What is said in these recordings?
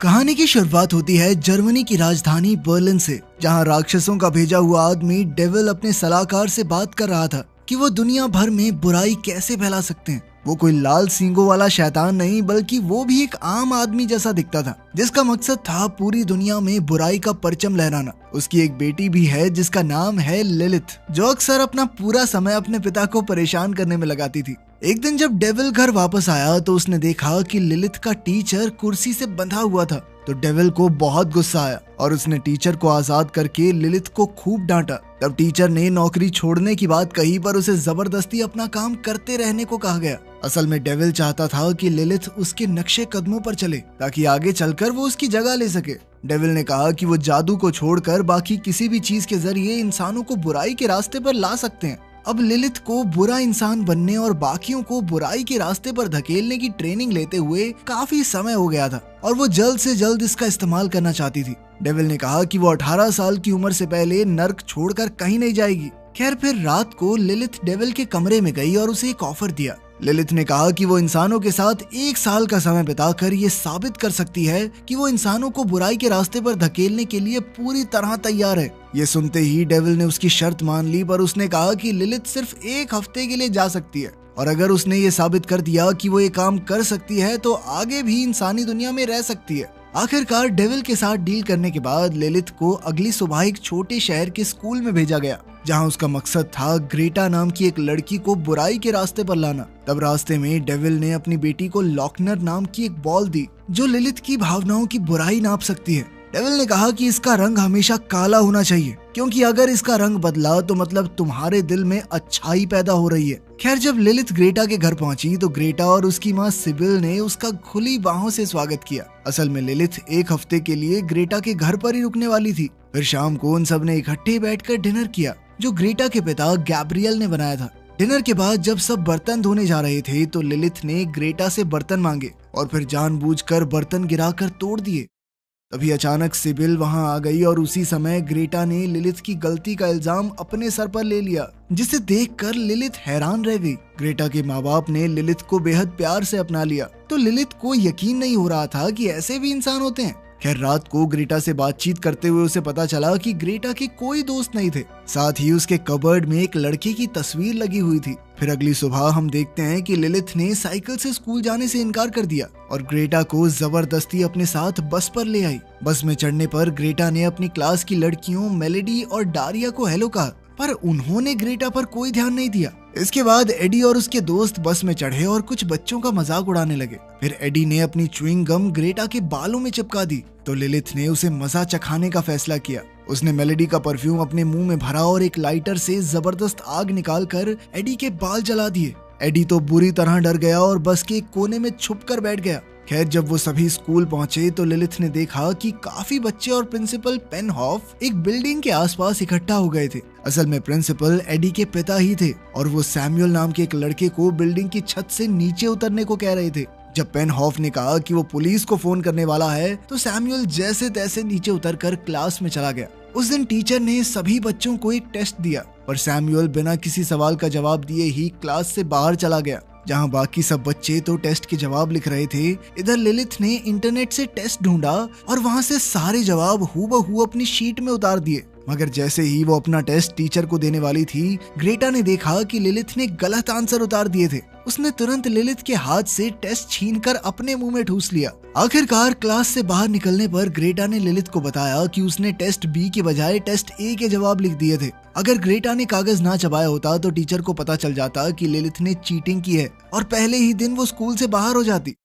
कहानी की शुरुआत होती है जर्मनी की राजधानी बर्लिन से, जहां राक्षसों का भेजा हुआ आदमी डेविल अपने सलाहकार से बात कर रहा था कि वो दुनिया भर में बुराई कैसे फैला सकते हैं। वो कोई लाल सींगों वाला शैतान नहीं, बल्कि वो भी एक आम आदमी जैसा दिखता था, जिसका मकसद था पूरी दुनिया में बुराई का परचम लहराना। उसकी एक बेटी भी है जिसका नाम है लिलिथ, जो अक्सर अपना पूरा समय अपने पिता को परेशान करने में लगाती थी। एक दिन जब डेविल घर वापस आया तो उसने देखा कि लिलिथ का टीचर कुर्सी से बंधा हुआ था। तो डेविल को बहुत गुस्सा आया और उसने टीचर को आजाद करके लिलिथ को खूब डांटा। तब टीचर ने नौकरी छोड़ने की बात कही, पर उसे जबरदस्ती अपना काम करते रहने को कहा गया। असल में डेविल चाहता था कि लिलिथ उसके नक्शे कदमों पर चले, ताकि आगे चलकर वो उसकी जगह ले सके। डेविल ने कहा कि वो जादू को छोड़कर बाकी किसी भी चीज के जरिए इंसानों को बुराई के रास्ते पर ला सकते हैं। अब लिलिथ को बुरा इंसान बनने और बाकियों को बुराई के रास्ते पर धकेलने की ट्रेनिंग लेते हुए काफी समय हो गया था, और वो जल्द से जल्द इसका इस्तेमाल करना चाहती थी। डेविल ने कहा कि वो 18 साल की उम्र से पहले नर्क छोड़कर कहीं नहीं जाएगी। खैर, फिर रात को लिलिथ डेविल के कमरे में गई और उसे एक ऑफर दिया। लिलिथ ने कहा कि वो इंसानों के साथ 1 साल का समय बिताकर ये साबित कर सकती है कि वो इंसानों को बुराई के रास्ते पर धकेलने के लिए पूरी तरह तैयार है। ये सुनते ही डेविल ने उसकी शर्त मान ली, पर उसने कहा कि लिलिथ सिर्फ 1 हफ्ते के लिए जा सकती है, और अगर उसने ये साबित कर दिया कि वो ये काम कर सकती है तो आगे भी इंसानी दुनिया में रह सकती है। आखिरकार डेविल के साथ डील करने के बाद लिलिथ को अगली सुबह एक छोटे शहर के स्कूल में भेजा गया, जहां उसका मकसद था ग्रेटा नाम की एक लड़की को बुराई के रास्ते पर लाना। तब रास्ते में डेविल ने अपनी बेटी को लॉकनर नाम की एक बॉल दी, जो लिलिथ की भावनाओं की बुराई नाप सकती है। डेविल ने कहा कि इसका रंग हमेशा काला होना चाहिए, क्योंकि अगर इसका रंग बदला तो मतलब तुम्हारे दिल में अच्छाई पैदा हो रही है। खैर, जब लिलिथ ग्रेटा के घर पहुंची तो ग्रेटा और उसकी माँ सिबिल ने उसका खुली बाहों से स्वागत किया। असल में लिलिथ 1 हफ्ते के लिए ग्रेटा के घर पर ही रुकने वाली थी। फिर शाम को उन सब ने इकट्ठे बैठकर डिनर किया, जो ग्रेटा के पिता गैब्रियल ने बनाया था। डिनर के बाद जब सब बर्तन धोने जा रहे थे तो लिलिथ ने ग्रेटा से बर्तन मांगे और फिर जानबूझकर बर्तन गिराकर तोड़ दिए। तभी अचानक सिबिल वहां आ गई और उसी समय ग्रेटा ने लिलिथ की गलती का इल्जाम अपने सर पर ले लिया, जिसे देखकर लिलिथ हैरान रह गई। ग्रेटा के माँ बाप ने लिलिथ को बेहद प्यार से अपना लिया, तो लिलिथ को यकीन नहीं हो रहा था कि ऐसे भी इंसान होते हैं। खैर, रात को ग्रेटा से बातचीत करते हुए उसे पता चला कि ग्रेटा के कोई दोस्त नहीं थे, साथ ही उसके कबर्ड में एक लड़के की तस्वीर लगी हुई थी। फिर अगली सुबह हम देखते हैं कि लिलिथ ने साइकिल से स्कूल जाने से इनकार कर दिया और ग्रेटा को जबरदस्ती अपने साथ बस पर ले आई। बस में चढ़ने पर ग्रेटा ने अपनी क्लास की लड़कियों मेलेडी और डारिया को हेलो कहा, पर उन्होंने ग्रेटा पर कोई ध्यान नहीं दिया। इसके बाद एडी और उसके दोस्त बस में चढ़े और कुछ बच्चों का मजाक उड़ाने लगे। फिर एडी ने अपनी च्युइंग गम ग्रेटा के बालों में चिपका दी, तो लिलिथ ने उसे मजा चखाने का फैसला किया। उसने मेलेडी का परफ्यूम अपने मुंह में भरा और एक लाइटर से जबरदस्त आग निकालकर एडी के बाल जला दिए। एडी तो बुरी तरह डर गया और बस के कोने में छुपकर बैठ गया। खैर, जब वो सभी स्कूल पहुंचे तो लिलिथ ने देखा कि काफी बच्चे और प्रिंसिपल पेनहॉफ एक बिल्डिंग के आसपास इकट्ठा हो गए थे। असल में प्रिंसिपल एडी के पिता ही थे और वो सैमुअल नाम के एक लड़के को बिल्डिंग की छत से नीचे उतरने को कह रहे थे। जब पेनहॉफ ने कहा कि वो पुलिस को फोन करने वाला है तो सैमुअल जैसे तैसे नीचे उतरकर क्लास में चला गया। उस दिन टीचर ने सभी बच्चों को एक टेस्ट दिया, पर सैमुअल बिना किसी सवाल का जवाब दिए ही क्लास से बाहर चला गया। जहां बाकी सब बच्चे तो टेस्ट के जवाब लिख रहे थे, इधर लिलिथ ने इंटरनेट से टेस्ट ढूंढा और वहां से सारे जवाब हूबहू अपनी शीट में उतार दिए। मगर जैसे ही वो अपना टेस्ट टीचर को देने वाली थी, ग्रेटा ने देखा कि लिलिथ ने गलत आंसर उतार दिए थे। उसने तुरंत लिलिथ के हाथ से टेस्ट छीनकर अपने मुंह में ठूस लिया। आखिरकार क्लास से बाहर निकलने पर ग्रेटा ने लिलिथ को बताया कि उसने टेस्ट बी के बजाय टेस्ट ए के जवाब लिख दिए थे। अगर ग्रेटा ने कागज ना चबाया होता तो टीचर को पता चल जाता कि लिलिथ ने चीटिंग की है और पहले ही दिन वो स्कूल से बाहर हो जाती।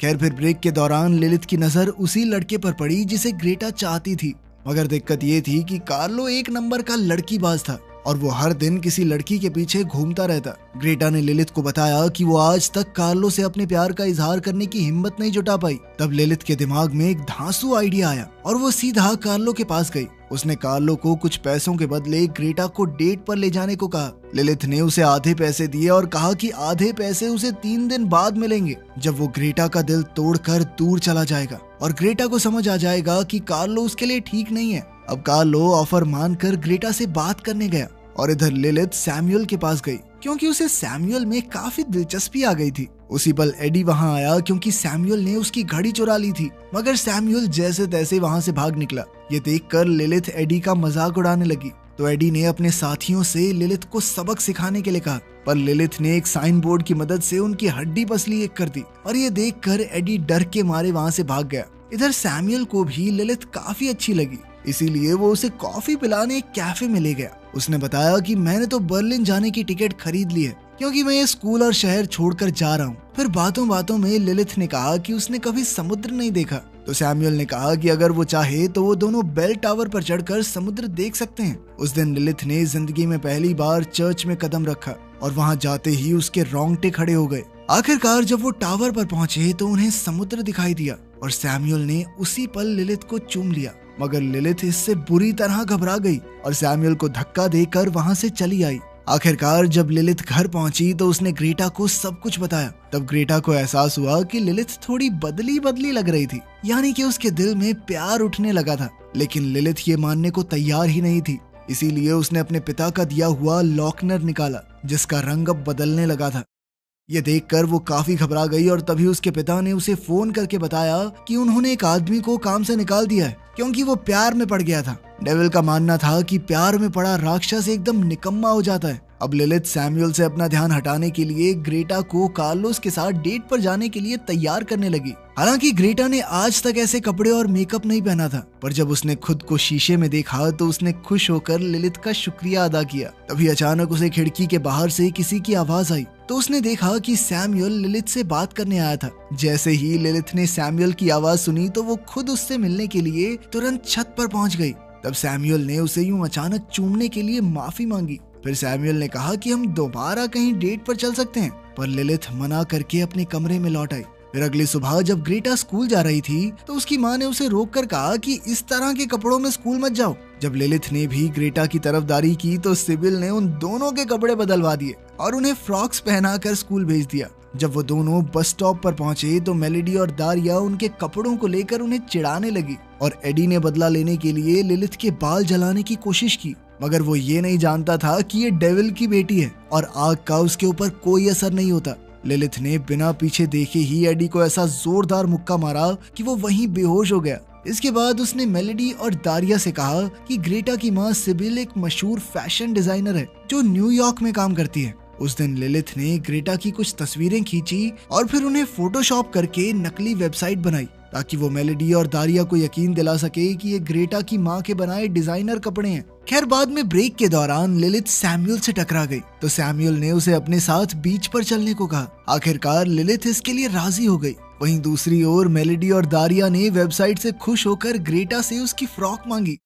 खैर, फिर ब्रेक के दौरान लिलिथ की नजर उसी लड़के पर पड़ी जिसे ग्रेटा चाहती थी। मगर दिक्कत ये थी कि कार्लो एक नंबर का लड़कीबाज था और वो हर दिन किसी लड़की के पीछे घूमता रहता। ग्रेटा ने लिलिथ को बताया कि वो आज तक कार्लो से अपने प्यार का इजहार करने की हिम्मत नहीं जुटा पाई। तब लिलिथ के दिमाग में एक धांसू आइडिया आया और वो सीधा कार्लो के पास गई। उसने कार्लो को कुछ पैसों के बदले ग्रेटा को डेट पर ले जाने को कहा। लिलिथ ने उसे आधे पैसे दिए और कहा कि आधे पैसे उसे 3 दिन बाद मिलेंगे, जब वो ग्रेटा का दिल तोड़कर दूर चला जाएगा और ग्रेटा को समझ आ जाएगा कि कार्लो उसके लिए ठीक नहीं है। अब कार्लो ऑफर मानकर ग्रेटा से बात करने गया और इधर लिलिथ सैमुअल के पास गई, क्योंकि उसे सैमुअल में काफी दिलचस्पी आ गई थी। उसी पल एडी वहां आया क्योंकि सैमुअल ने उसकी घड़ी चुरा ली थी, मगर सैमुअल जैसे तैसे वहां से भाग निकला। ये देखकर लिलिथ एडी का मजाक उड़ाने लगी, तो एडी ने अपने साथियों से लिलिथ को सबक सिखाने के लिए कहा, पर लिलिथ ने एक साइन बोर्ड की मदद से उनकी हड्डी पसली एक कर दी और ये देखकर एडी डर के मारे वहां से भाग गया। इधर सैमुअल को भी लिलिथ काफी अच्छी लगी, इसीलिए वो उसे कॉफी पिलाने एक कैफे में ले गया। उसने बताया कि मैंने तो बर्लिन जाने की टिकट खरीद ली है क्योंकि मैं ये स्कूल और शहर छोड़कर जा रहा हूँ। फिर बातों बातों में लिलिथ ने कहा कि उसने कभी समुद्र नहीं देखा, तो सैमुअल ने कहा कि अगर वो चाहे तो वो दोनों बेल टावर पर चढ़कर समुद्र देख सकते हैं। उस दिन लिलिथ ने जिंदगी में पहली बार चर्च में कदम रखा और वहाँ जाते ही उसके रोंगटे खड़े हो गए। आखिरकार जब वो टावर पर पहुंचे तो उन्हें समुद्र दिखाई दिया और सैमुअल ने उसी पल लिलिथ को चूम लिया, मगर लिलिथ इससे बुरी तरह घबरा गई और सैमुअल को धक्का देकर वहां से चली आई। आखिरकार जब लिलिथ घर पहुंची तो उसने ग्रेटा को सब कुछ बताया। तब ग्रेटा को एहसास हुआ कि लिलिथ थोड़ी बदली बदली लग रही थी, यानी कि उसके दिल में प्यार उठने लगा था। लेकिन लिलिथ ये मानने को तैयार ही नहीं थी, इसीलिए उसने अपने पिता का दिया हुआ लॉकनर निकाला जिसका रंग अब बदलने लगा था। ये देखकर वो काफी घबरा गई और तभी उसके पिता ने उसे फोन करके बताया कि उन्होंने एक आदमी को काम से निकाल दिया है क्योंकि वो प्यार में पड़ गया था। डेविल का मानना था कि प्यार में पड़ा राक्षस एकदम निकम्मा हो जाता है। अब लिलिथ सैमुअल से अपना ध्यान हटाने के लिए ग्रेटा को कार्लोस के साथ डेट पर जाने के लिए तैयार करने लगी। हालांकि ग्रेटा ने आज तक ऐसे कपड़े और मेकअप नहीं पहना था, पर जब उसने खुद को शीशे में देखा तो उसने खुश होकर लिलिथ का शुक्रिया अदा किया। तभी अचानक उसे खिड़की के बाहर से किसी की आवाज आई, तो उसने देखा कि सैमुअल लिलिथ से बात करने आया था। जैसे ही लिलिथ ने सैमुअल की आवाज सुनी तो वो खुद उससे मिलने के लिए तुरंत छत पर पहुंच गई। तब सैमुअल ने उसे यूं अचानक चूमने के लिए माफी मांगी। फिर सैमुअल ने कहा कि हम दोबारा कहीं डेट पर चल सकते हैं, पर लिलिथ मना करके अपने कमरे में लौट आई। फिर अगली सुबह जब ग्रेटा स्कूल जा रही थी तो उसकी माँ ने उसे रोककर कहा कि इस तरह के कपड़ों में स्कूल मत जाओ। जब लिलिथ ने भी ग्रेटा की तरफदारी की तो सिबिल ने उन दोनों के कपड़े बदलवा दिए और उन्हें फ्रॉक्स पहनाकर स्कूल भेज दिया। जब वो दोनों बस स्टॉप पर पहुंचे तो मेलेडी और दारिया उनके कपड़ों को लेकर उन्हें चिढ़ाने लगी और एडी ने बदला लेने के लिए लिलिथ के बाल जलाने की कोशिश की, मगर वो ये नहीं जानता था कि ये डेविल की बेटी है और आग का उसके ऊपर कोई असर नहीं होता। लिलिथ ने बिना पीछे देखे ही एडी को ऐसा जोरदार मुक्का मारा कि वो वहीं बेहोश हो गया। इसके बाद उसने मेलेडी और दारिया से कहा कि ग्रेटा की माँ सिबिल एक मशहूर फैशन डिजाइनर है जो न्यूयॉर्क में काम करती है। उस दिन लिलिथ ने ग्रेटा की कुछ तस्वीरें खींची और फिर उन्हें फोटोशॉप करके नकली वेबसाइट बनाई ताकि वो मेलेडी और दारिया को यकीन दिला सके कि ये ग्रेटा की माँ के बनाए डिजाइनर कपड़े हैं। खैर बाद में ब्रेक के दौरान लिलिथ सैमुअल से टकरा गई तो सैमुअल ने उसे अपने साथ बीच पर चलने को कहा। आखिरकार लिलिथ इसके लिए राजी हो गई। वहीं दूसरी ओर मेलेडी और दारिया ने वेबसाइट से खुश होकर ग्रेटा से उसकी फ्रॉक मांगी।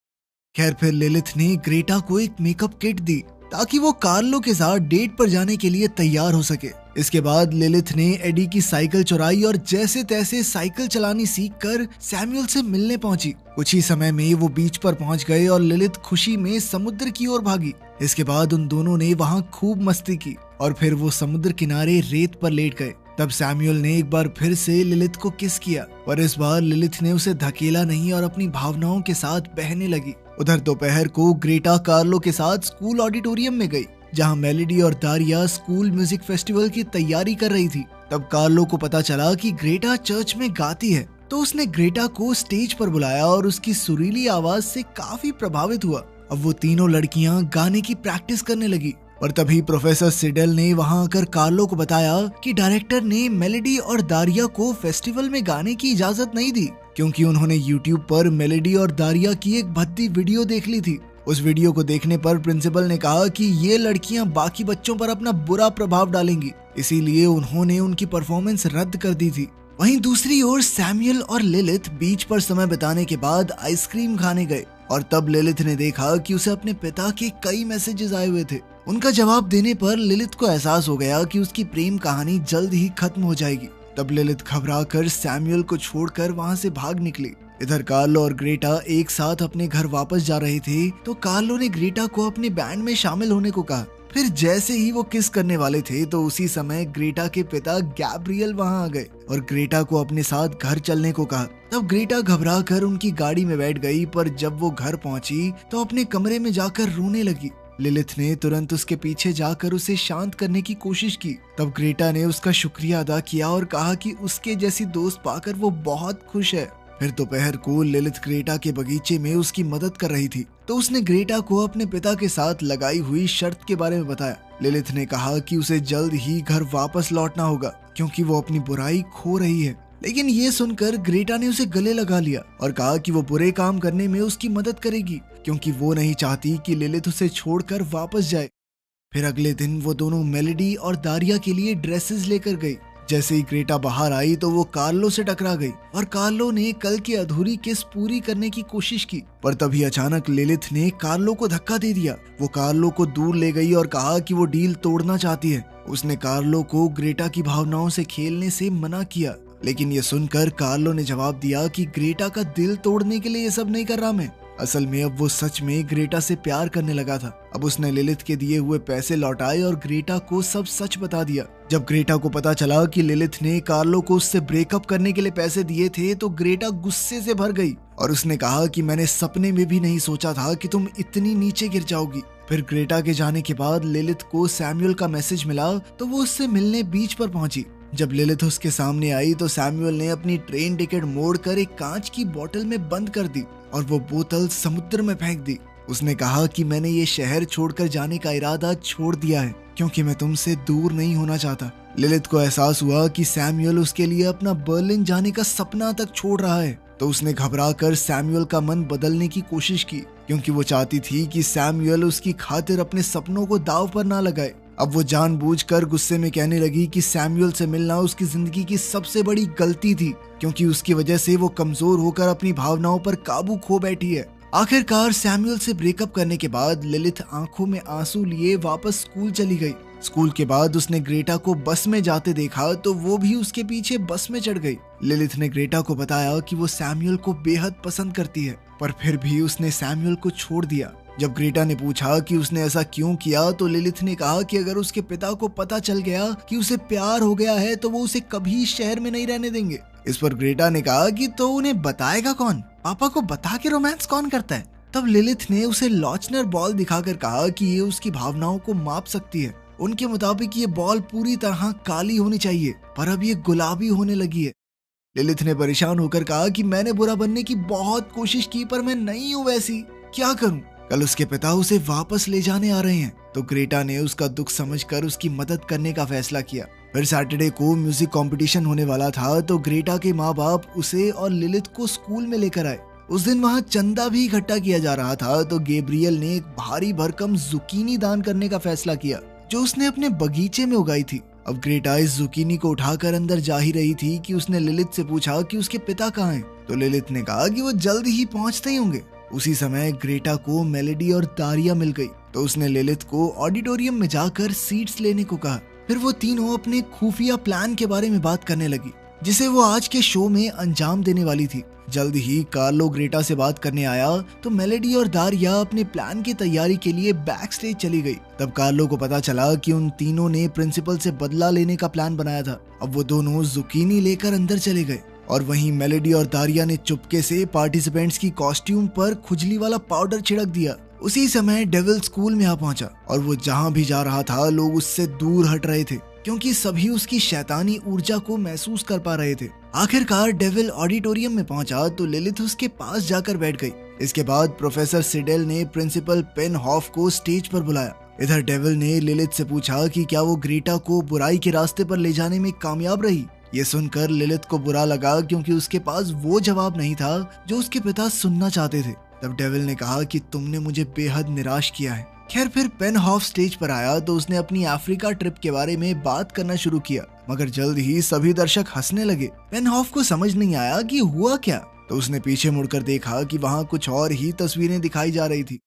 खैर फिर लिलिथ ने ग्रेटा को एक मेकअप किट दी ताकि वो कार्लो के साथ डेट पर जाने के लिए तैयार हो सके। इसके बाद लिलिथ ने एडी की साइकिल चुराई और जैसे तैसे साइकिल चलानी सीखकर सैमुअल से मिलने पहुंची। कुछ ही समय में वो बीच पर पहुंच गए और लिलिथ खुशी में समुद्र की ओर भागी। इसके बाद उन दोनों ने वहां खूब मस्ती की और फिर वो समुद्र किनारे रेत पर लेट गए। तब सैमुअल ने एक बार फिर से लिलिथ को किस किया, पर इस बार लिलिथ ने उसे धकेला नहीं और अपनी भावनाओं के साथ बहने लगी। उधर दोपहर को ग्रेटा कार्लो के साथ स्कूल ऑडिटोरियम में गई जहां मेलेडी और दारिया स्कूल म्यूजिक फेस्टिवल की तैयारी कर रही थी। तब कार्लो को पता चला कि ग्रेटा चर्च में गाती है, तो उसने ग्रेटा को स्टेज पर बुलाया और उसकी सुरीली आवाज से काफी प्रभावित हुआ। अब वो तीनों लड़कियां गाने की प्रैक्टिस करने लगी और तभी प्रोफेसर सिडेल ने वहां आकर कार्लो को बताया कि डायरेक्टर ने मेलेडी और दारिया को फेस्टिवल में गाने की इजाजत नहीं दी क्योंकि उन्होंने यूट्यूब पर मेलेडी और दारिया की एक भद्दी वीडियो देख ली थी। उस वीडियो को देखने पर प्रिंसिपल ने कहा कि ये लड़कियां बाकी बच्चों पर अपना बुरा प्रभाव डालेंगी, इसीलिए उन्होंने उनकी परफॉर्मेंस रद्द कर दी थी। वहीं दूसरी ओर सैमुअल और लिलिथ बीच पर समय बिताने के बाद आइसक्रीम खाने गए और तब लिलिथ ने देखा कि उसे अपने पिता के कई मैसेजेस आए हुए थे। उनका जवाब देने पर लिलिथ को एहसास हो गया कि उसकी प्रेम कहानी जल्द ही खत्म हो जाएगी। तब लिलिथ घबराकर सैमुअल को छोड़कर वहां से भाग निकली। इधर कार्लो और ग्रेटा एक साथ अपने घर वापस जा रहे थे तो कार्लो ने ग्रेटा को अपने बैंड में शामिल होने को कहा। फिर जैसे ही वो किस करने वाले थे तो उसी समय ग्रेटा के पिता गैब्रियल वहां आ गए और ग्रेटा को अपने साथ घर चलने को कहा। तब ग्रेटा घबराकर उनकी गाड़ी में बैठ गई, पर जब वो घर पहुंची तो अपने कमरे में जाकर रोने लगी। लिलिथ ने तुरंत उसके पीछे जाकर उसे शांत करने की कोशिश की। तब ग्रेटा ने उसका शुक्रिया अदा किया और कहा कि उसके जैसी दोस्त पाकर वो बहुत खुश है। फिर दोपहर को लिलिथ ग्रेटा के बगीचे में उसकी मदद कर रही थी, तो उसने ग्रेटा को अपने पिता के साथ लगाई हुई शर्त के बारे में बताया। लिलिथ ने कहा कि उसे जल्द ही घर वापस लौटना होगा क्योंकि वो अपनी बुराई खो रही है। लेकिन ये सुनकर ग्रेटा ने उसे गले लगा लिया और कहा कि वो बुरे काम करने में उसकी मदद करेगी क्योंकि वो नहीं चाहती कि लिलिथ उसे छोड़कर वापस जाए। फिर अगले दिन वो दोनों मेलेडी और दारिया के लिए ड्रेसेस लेकर गई। जैसे ही ग्रेटा बाहर आई तो वो कार्लो से टकरा गई और कार्लो ने कल की अधूरी किस पूरी करने की कोशिश की, पर तभी अचानक लिलिथ ने कार्लो को धक्का दे दिया। वो कार्लो को दूर ले गई और कहा कि वो डील तोड़ना चाहती है। उसने कार्लो को ग्रेटा की भावनाओं से खेलने से मना किया, लेकिन ये सुनकर कार्लो ने जवाब दिया कि ग्रेटा का दिल तोड़ने के लिए ये सब नहीं कर रहा मैं। असल में अब वो सच में ग्रेटा से प्यार करने लगा था। अब उसने लिलिथ के दिए हुए पैसे लौटाए और ग्रेटा को सब सच बता दिया। जब ग्रेटा को पता चला कि लिलिथ ने कार्लो को उससे ब्रेकअप करने के लिए पैसे दिए थे तो ग्रेटा गुस्से से भर गई और उसने कहा कि मैंने सपने में भी नहीं सोचा था कि तुम इतनी नीचे गिर जाओगी। फिर ग्रेटा के जाने के बाद लिलिथ को सैमुअल का मैसेज मिला तो वो उससे मिलने बीच पर पहुंची। जब लिलिथ उसके सामने आई तो सैमुअल ने अपनी ट्रेन टिकट मोड़कर एक कांच की बोतल में बंद कर दी और वो बोतल समुद्र में फेंक दी। उसने कहा कि मैंने ये शहर छोड़कर जाने का इरादा छोड़ दिया है क्योंकि मैं तुमसे दूर नहीं होना चाहता। लिलिथ को एहसास हुआ कि सैमुअल उसके लिए अपना बर्लिन जाने का सपना तक छोड़ रहा है, तो उसने घबराकर सैमुअल का मन बदलने की कोशिश की क्योंकि वो चाहती थी कि सैमुअल उसकी खातिर अपने सपनों को दांव पर ना लगाए। अब वो जानबूझकर गुस्से में कहने लगी कि सैमुअल से मिलना उसकी जिंदगी की सबसे बड़ी गलती थी क्योंकि उसकी वजह से वो कमजोर होकर अपनी भावनाओं पर काबू खो बैठी है। आखिरकार सैमुअल से ब्रेकअप करने के बाद लिलिथ आंखों में आंसू लिए वापस स्कूल चली गई। स्कूल के बाद उसने ग्रेटा को बस में जाते देखा तो वो भी उसके पीछे बस में चढ़ गई। लिलिथ ने ग्रेटा को बताया कि वो सैमुअल को बेहद पसंद करती है, पर फिर भी उसने सैमुअल को छोड़ दिया। जब ग्रेटा ने पूछा कि उसने ऐसा क्यों किया तो लिलिथ ने कहा कि अगर उसके पिता को पता चल गया कि उसे प्यार हो गया है तो वो उसे कभी शहर में नहीं रहने देंगे। इस पर ग्रेटा ने कहा कि तो उन्हें बताएगा कौन, पापा को बता के रोमांस कौन करता है। तब लिलिथ ने उसे लॉचनर बॉल दिखाकर कहा कि ये उसकी भावनाओं को माप सकती है। उनके मुताबिक ये बॉल पूरी तरह काली होनी चाहिए पर अब ये गुलाबी होने लगी है। लिलिथ ने परेशान होकर कहा कि मैंने बुरा बनने की बहुत कोशिश की पर मैं नहीं हूँ वैसी, क्या करूँ। कल उसके पिता उसे वापस ले जाने आ रहे हैं, तो ग्रेटा ने उसका दुख समझकर उसकी मदद करने का फैसला किया। फिर सैटरडे को म्यूजिक कंपटीशन होने वाला था तो ग्रेटा के माँ बाप उसे और लिलिथ को स्कूल में लेकर आए। उस दिन वहाँ चंदा भी इकट्ठा किया जा रहा था तो गैब्रियल ने एक भारी भरकम जुकीनी दान करने का फैसला किया जो उसने अपने बगीचे में उगाई थी। अब ग्रेटा इस जुकीनी को उठाकर अंदर जा ही रही थी कि उसने लिलिथ से पूछा कि उसके पिता कहाँ हैं, तो लिलिथ ने कहा कि वो जल्द ही पहुंचते ही होंगे। उसी समय ग्रेटा को मेलेडी और दारिया मिल गई तो उसने लिलिथ को ऑडिटोरियम में जाकर सीट्स लेने को कहा। फिर वो तीनों अपने खुफिया प्लान के बारे में बात करने लगी जिसे वो आज के शो में अंजाम देने वाली थी। जल्द ही कार्लो ग्रेटा से बात करने आया तो मेलेडी और दारिया अपने प्लान की तैयारी के लिए बैक स्टेज चली गई। तब कार्लो को पता चला कि उन तीनों ने प्रिंसिपल से बदला लेने का प्लान बनाया था। अब वो दोनों जुकीनी लेकर अंदर चले गए और वहीं मेलेडी और दारिया ने चुपके से पार्टिसिपेंट्स की कॉस्ट्यूम पर खुजली वाला पाउडर छिड़क दिया। उसी समय डेविल स्कूल में आ पहुंचा और वो जहां भी जा रहा था लोग उससे दूर हट रहे थे क्योंकि सभी उसकी शैतानी ऊर्जा को महसूस कर पा रहे थे। आखिरकार डेविल ऑडिटोरियम में पहुंचा तो लिलिथ उसके पास जाकर बैठ गई। इसके बाद प्रोफेसर सिडेल ने प्रिंसिपल पेनहॉफ को स्टेज पर बुलाया। इधर डेविल ने लिलिथ से पूछा कि क्या वो ग्रेटा को बुराई के रास्ते पर ले जाने में कामयाब रही। ये सुनकर लिलिथ को बुरा लगा क्योंकि उसके पास वो जवाब नहीं था जो उसके पिता सुनना चाहते थे। तब डेविल ने कहा कि तुमने मुझे बेहद निराश किया है। खैर फिर पेनहॉफ स्टेज पर आया तो उसने अपनी अफ्रीका ट्रिप के बारे में बात करना शुरू किया, मगर जल्द ही सभी दर्शक हंसने लगे। पेनहॉफ को समझ नहीं आया कि हुआ क्या, तो उसने पीछे मुड़कर देखा कि वहाँ कुछ और ही तस्वीरें दिखाई जा रही थी।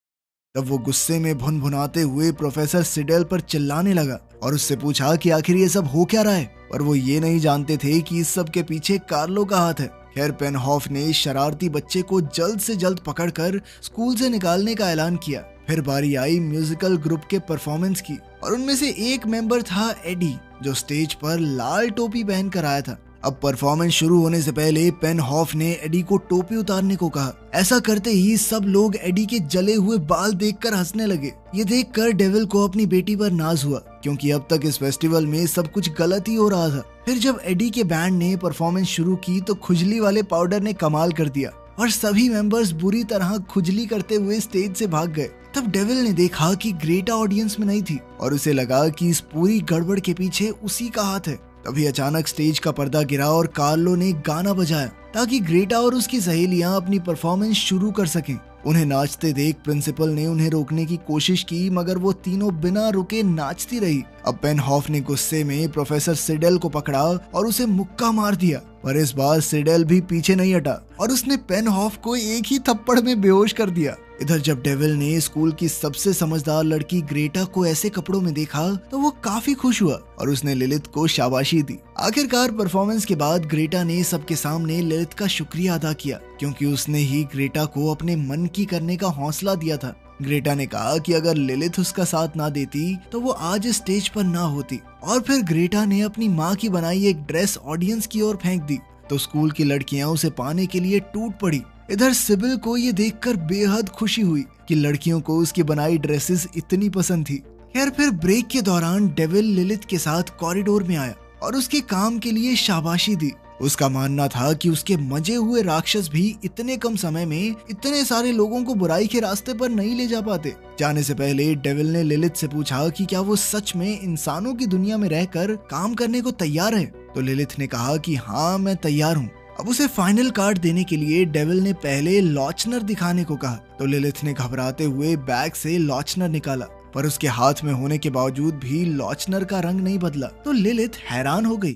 तब वो गुस्से में भुनभुनाते हुए प्रोफेसर सिडेल पर चिल्लाने लगा और उससे पूछा कि आखिर ये सब हो क्या रहा है, और वो ये नहीं जानते थे कि इस सब के पीछे कार्लो का हाथ है। खैर पेनहॉफ ने शरारती बच्चे को जल्द से जल्द पकड़कर स्कूल से निकालने का ऐलान किया। फिर बारी आई म्यूजिकल ग्रुप के परफॉर्मेंस की और उनमें से एक मेंबर था एडी जो स्टेज पर लाल टोपी पहन कर आया था। अब परफॉर्मेंस शुरू होने से पहले पेन हॉफ ने एडी को टोपी उतारने को कहा। ऐसा करते ही सब लोग एडी के जले हुए बाल देखकर हंसने लगे। ये देखकर डेविल को अपनी बेटी पर नाज हुआ, क्योंकि अब तक इस फेस्टिवल में सब कुछ गलत ही हो रहा था। फिर जब एडी के बैंड ने परफॉर्मेंस शुरू की तो खुजली वाले पाउडर ने कमाल कर दिया और सभी मेंबर्स बुरी तरह खुजली करते हुए स्टेज से भाग गए। तब डेविल ने देखा कि ग्रेटा ऑडियंस में नहीं थी और उसे लगा कि इस पूरी गड़बड़ के पीछे उसी का हाथ है। तभी अचानक स्टेज का पर्दा गिरा और कार्लो ने गाना बजाया ताकि ग्रेटा और उसकी सहेलियां अपनी परफॉर्मेंस शुरू कर सकें। उन्हें नाचते देख प्रिंसिपल ने उन्हें रोकने की कोशिश की, मगर वो तीनों बिना रुके नाचती रही। अब पेन हॉफ ने गुस्से में प्रोफेसर सिडेल को पकड़ा और उसे मुक्का मार दिया, पर इस बार सिडेल भी पीछे नहीं हटा और उसने पेन हॉफ को एक ही थप्पड़ में बेहोश कर दिया। इधर जब डेविल ने स्कूल की सबसे समझदार लड़की ग्रेटा को ऐसे कपड़ों में देखा तो वो काफी खुश हुआ और उसने लिलिथ को शाबाशी दी। आखिरकार परफॉर्मेंस के बाद ग्रेटा ने सबके सामने लिलिथ का शुक्रिया अदा किया, क्योंकि उसने ही ग्रेटा को अपने मन की करने का हौसला दिया था। ग्रेटा ने कहा कि अगर लिलिथ उसका साथ ना देती तो वो आज स्टेज पर ना होती। और फिर ग्रेटा ने अपनी माँ की बनाई एक ड्रेस ऑडियंस की ओर फेंक दी तो स्कूल की लड़कियां उसे पाने के लिए टूट पड़ी। इधर सिबिल को ये देखकर बेहद खुशी हुई कि लड़कियों को उसकी बनाई ड्रेसेस इतनी पसंद थी। खैर फिर ब्रेक के दौरान डेविल लिलिथ के साथ कॉरिडोर में आया और उसके काम के लिए शाबाशी दी। उसका मानना था कि उसके मजे हुए राक्षस भी इतने कम समय में इतने सारे लोगों को बुराई के रास्ते पर नहीं ले जा पाते। जाने से पहले डेविल ने लिलिथ से पूछा कि क्या वो सच में इंसानों की दुनिया में रहकर काम करने को तैयार है। तो लिलिथ ने कहा कि हाँ, मैं तैयार हूँ। अब उसे फाइनल कार्ड देने के लिए डेविल ने पहले लॉचनर दिखाने को कहा तो लिलिथ ने घबराते हुए बैग से लॉचनर निकाला, पर उसके हाथ में होने के बावजूद भी लॉचनर का रंग नहीं बदला तो लिलिथ हैरान हो गई।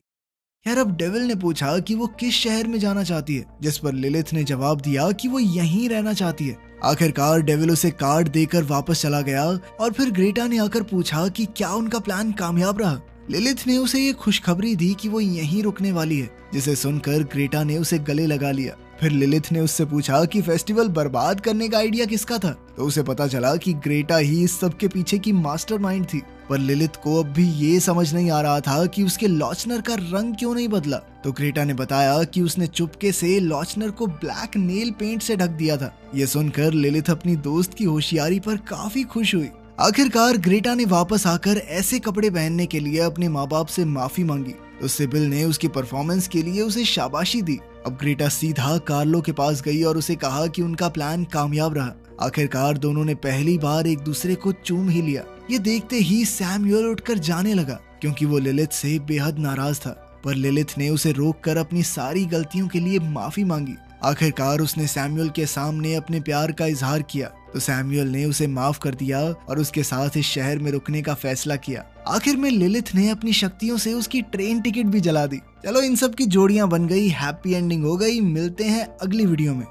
खैर अब डेविल ने पूछा कि वो किस शहर में जाना चाहती है, जिस पर लिलिथ ने जवाब दिया कि वो यहीं रहना चाहती है। आखिरकार डेविल उसे कार्ड देकर वापस चला गया और फिर ग्रेटा ने आकर पूछा कि क्या उनका प्लान कामयाब रहा। लिलिथ ने उसे ये खुशखबरी दी कि वो यहीं रुकने वाली है, जिसे सुनकर ग्रेटा ने उसे गले लगा लिया। फिर लिलिथ ने उससे पूछा कि फेस्टिवल बर्बाद करने का आइडिया किसका था, तो उसे पता चला कि ग्रेटा ही इस सब के पीछे की मास्टरमाइंड थी। पर लिलिथ को अब भी ये समझ नहीं आ रहा था कि उसके लॉचनर का रंग क्यों नहीं बदला। तो ग्रेटा ने बताया कि उसने चुपके से लॉचनर को ब्लैक नेल पेंट से ढक दिया था। ये सुनकर लिलिथ अपनी दोस्त की होशियारी पर काफी खुश हुई। आखिरकार ग्रेटा ने वापस आकर ऐसे कपड़े पहनने के लिए अपने माँ बाप से माफी मांगी तो सिबिल ने उसकी परफॉर्मेंस के लिए उसे शाबाशी दी। अब ग्रेटा सीधा कार्लो के पास गई और उसे कहा कि उनका प्लान कामयाब रहा। आखिरकार दोनों ने पहली बार एक दूसरे को चूम ही लिया। ये देखते ही सैमुअल उठकर जाने लगा, क्योंकि वो लिलिथ से बेहद नाराज था। पर लिलिथ ने उसे रोककर अपनी सारी गलतियों के लिए माफी मांगी। आखिरकार उसने सैमुअल के सामने अपने प्यार का इजहार किया तो सैमुअल ने उसे माफ कर दिया और उसके साथ इस शहर में रुकने का फैसला किया। आखिर में लिलिथ ने अपनी शक्तियों से उसकी ट्रेन टिकट भी जला दी। चलो इन सब की जोड़ियां बन गई, हैप्पी एंडिंग हो गई। मिलते हैं अगली वीडियो में।